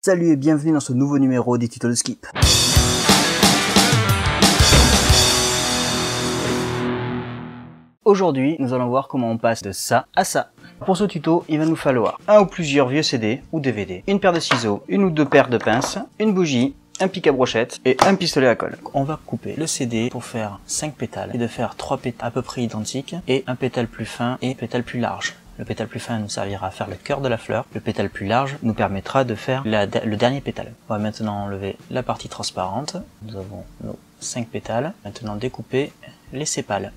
Salut et bienvenue dans ce nouveau numéro des tutos de Skip. Aujourd'hui, nous allons voir comment on passe de ça à ça. Pour ce tuto, il va nous falloir un ou plusieurs vieux CD ou DVD, une paire de ciseaux, une ou deux paires de pinces, une bougie, un pic à brochette et un pistolet à colle. On va couper le CD pour faire 5 pétales et de faire 3 pétales à peu près identiques et un pétale plus fin et un pétale plus large. Le pétale plus fin nous servira à faire le cœur de la fleur. Le pétale plus large nous permettra de faire le dernier pétale. On va maintenant enlever la partie transparente. Nous avons nos 5 pétales. Maintenant découper les sépales.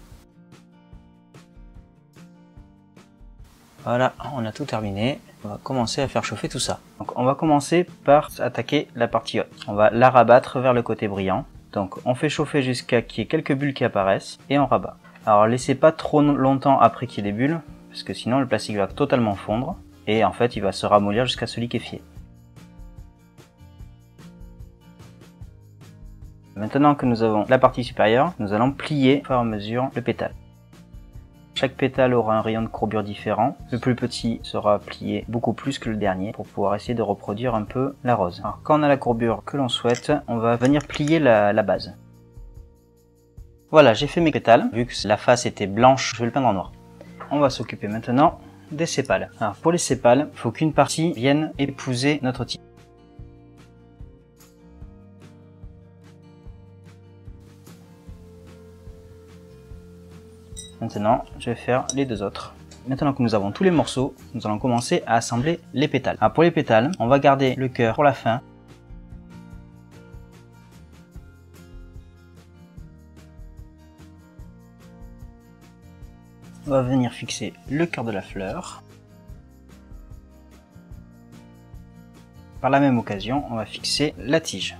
Voilà, on a tout terminé. On va commencer à faire chauffer tout ça. Donc on va commencer par attaquer la partie haute. On va la rabattre vers le côté brillant. Donc on fait chauffer jusqu'à qu'il y ait quelques bulles qui apparaissent et on rabat. Alors laissez pas trop longtemps après qu'il y ait des bulles, parce que sinon le plastique va totalement fondre et en fait il va se ramollir jusqu'à se liquéfier. Maintenant que nous avons la partie supérieure, nous allons plier au fur et à mesure le pétale. Chaque pétale aura un rayon de courbure différent. Le plus petit sera plié beaucoup plus que le dernier pour pouvoir essayer de reproduire un peu la rose. Alors quand on a la courbure que l'on souhaite, on va venir plier la base. Voilà, j'ai fait mes pétales. Vu que la face était blanche, je vais le peindre en noir. On va s'occuper maintenant des sépales. Alors pour les sépales, il faut qu'une partie vienne épouser notre tige. Maintenant, je vais faire les deux autres. Maintenant que nous avons tous les morceaux, nous allons commencer à assembler les pétales. Alors pour les pétales, on va garder le cœur pour la fin. On va venir fixer le cœur de la fleur. Par la même occasion, on va fixer la tige.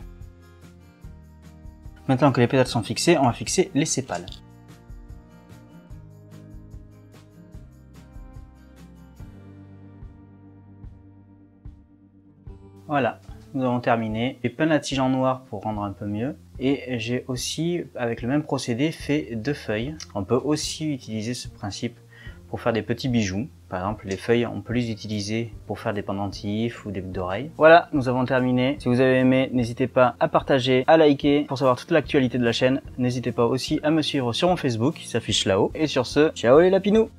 Maintenant que les pétales sont fixés, on va fixer les sépales. Voilà, nous avons terminé. J'ai peint la tige en noir pour rendre un peu mieux. Et j'ai aussi, avec le même procédé, fait 2 feuilles. On peut aussi utiliser ce principe pour faire des petits bijoux. Par exemple, les feuilles, on peut les utiliser pour faire des pendentifs ou des boucles d'oreilles. Voilà, nous avons terminé. Si vous avez aimé, n'hésitez pas à partager, à liker. Pour savoir toute l'actualité de la chaîne, n'hésitez pas aussi à me suivre sur mon Facebook, qui s'affiche là-haut. Et sur ce, ciao les lapinous!